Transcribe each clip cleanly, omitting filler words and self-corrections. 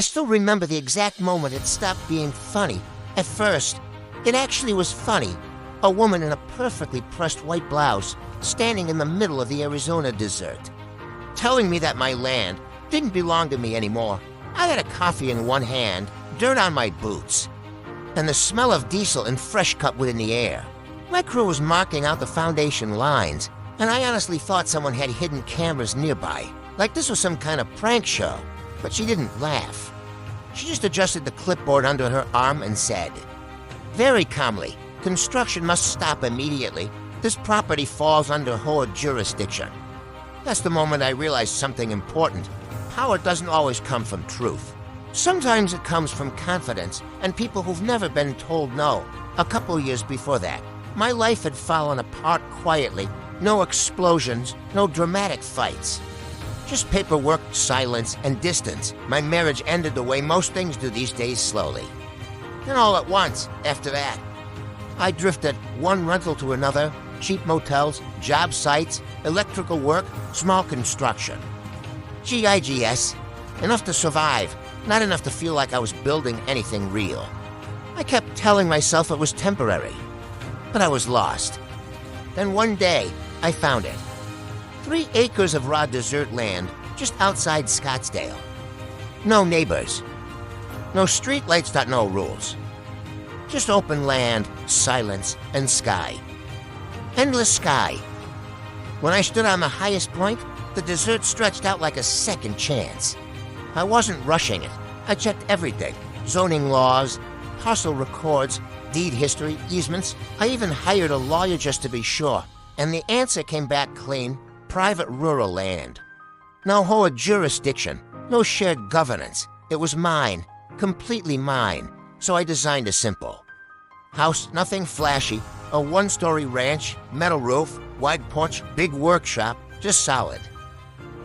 I still remember the exact moment it stopped being funny. At first, it actually was funny. A woman in a perfectly pressed white blouse standing in the middle of the Arizona desert, telling me that my land didn't belong to me anymore. I had a coffee in one hand, dirt on my boots, and the smell of diesel and fresh cut within the air. My crew was marking out the foundation lines, and I honestly thought someone had hidden cameras nearby, like this was some kind of prank show. But she didn't laugh. She just adjusted the clipboard under her arm and said, very calmly, construction must stop immediately. This property falls under HOA jurisdiction. That's the moment I realized something important. Power doesn't always come from truth. Sometimes it comes from confidence and people who've never been told no. A couple years before that, my life had fallen apart quietly. No explosions, no dramatic fights. Just paperwork, silence, and distance. My marriage ended the way most things do these days, slowly. Then all at once, after that, I drifted one rental to another, cheap motels, job sites, electrical work, small construction. GIGS, enough to survive, not enough to feel like I was building anything real. I kept telling myself it was temporary, but I was lost. Then one day, I found it. 3 acres of raw desert land just outside Scottsdale. No neighbors. No streetlights, got no rules. Just open land, silence, and sky. Endless sky. When I stood on the highest point, the desert stretched out like a second chance. I wasn't rushing it. I checked everything. Zoning laws, parcel records, deed history, easements. I even hired a lawyer just to be sure. And the answer came back clean. Private rural land. No HOA jurisdiction. No shared governance. It was mine. Completely mine. So I designed a simple house, nothing flashy. A 1-story ranch, metal roof, wide porch, big workshop. Just solid.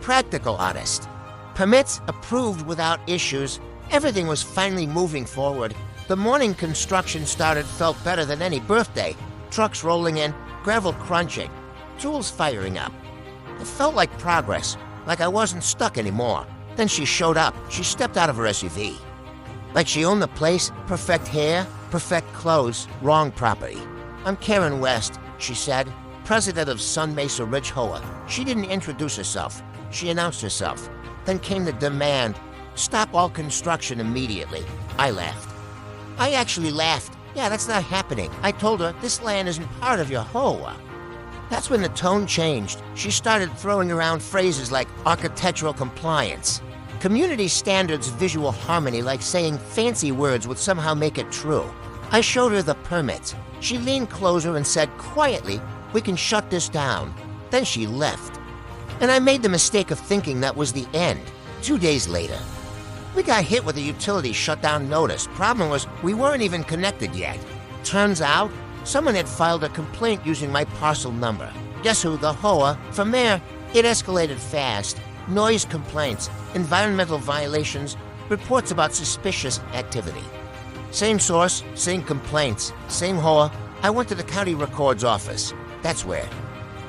Practical, honest. Permits approved without issues. Everything was finally moving forward. The morning construction started felt better than any birthday. Trucks rolling in, gravel crunching, tools firing up. It felt like progress, like I wasn't stuck anymore. Then she showed up. She stepped out of her SUV. Like she owned the place, perfect hair, perfect clothes, wrong property. I'm Karen West, she said, president of Sun Mesa Ridge HOA. She didn't introduce herself. She announced herself. Then came the demand, stop all construction immediately. I laughed. I actually laughed. Yeah, that's not happening. I told her, this land isn't part of your HOA. That's when the tone changed. She started throwing around phrases like architectural compliance, community standards, visual harmony, like saying fancy words would somehow make it true. I showed her the permits. She leaned closer and said quietly, we can shut this down. Then she left. And I made the mistake of thinking that was the end. 2 days later, we got hit with a utility shutdown notice. Problem was, we weren't even connected yet. Turns out, someone had filed a complaint using my parcel number. Guess who? The HOA. From there, it escalated fast. Noise complaints, environmental violations, reports about suspicious activity. Same source, same complaints, same HOA. I went to the county records office. That's where.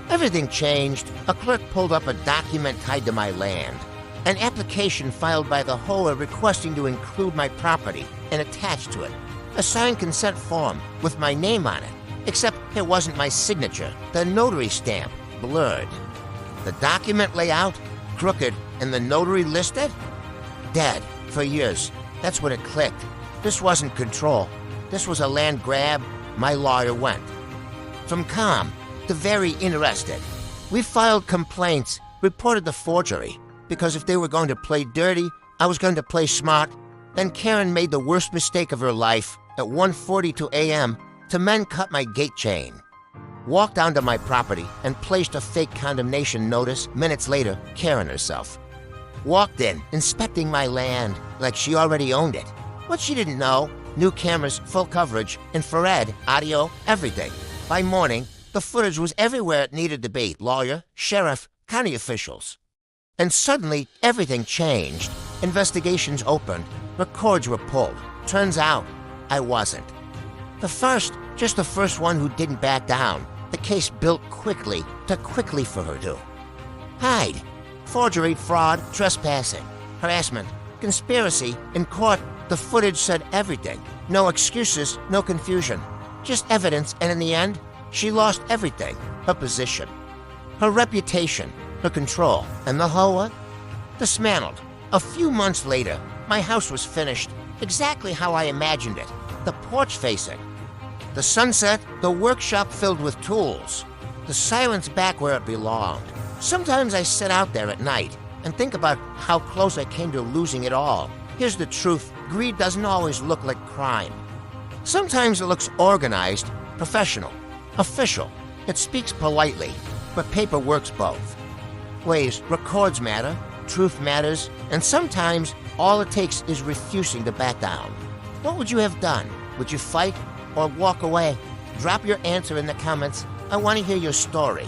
Everything changed. A clerk pulled up a document tied to my land. An application filed by the HOA requesting to include my property and attached to it a signed consent form with my name on it, except it wasn't my signature. The notary stamp, blurred. The document layout, crooked, and the notary listed? Dead. For years. That's when it clicked. This wasn't control. This was a land grab. My lawyer went from calm to very interested. We filed complaints, reported the forgery, because if they were going to play dirty, I was going to play smart. Then Karen made the worst mistake of her life. At 1:42 a.m., two men cut my gate chain, walked onto my property, and placed a fake condemnation notice. Minutes later, Karen herself walked in, inspecting my land like she already owned it. What she didn't know, new cameras, full coverage, infrared, audio, everything. By morning, the footage was everywhere it needed to be. Lawyer, sheriff, county officials. And suddenly, everything changed. Investigations opened. Records were pulled. Turns out, I wasn't. Just the first one who didn't back down. The case built quickly, too quickly for her to hide. Forgery, fraud, trespassing, harassment, Conspiracy. In court, the footage said everything. No excuses, no confusion. Just evidence, and in the end, she lost everything. Her position, her reputation, her control, and the HOA? Dismantled. A few months later, my house was finished exactly how I imagined it. The porch facing. The sunset, the workshop filled with tools. The silence back where it belonged. Sometimes I sit out there at night and think about how close I came to losing it all. Here's the truth. Greed doesn't always look like crime. Sometimes it looks organized, professional, official. It speaks politely, but paper works both ways. Records matter, truth matters, and sometimes all it takes is refusing to back down. What would you have done? Would you fight or walk away? Drop your answer in the comments. I want to hear your story.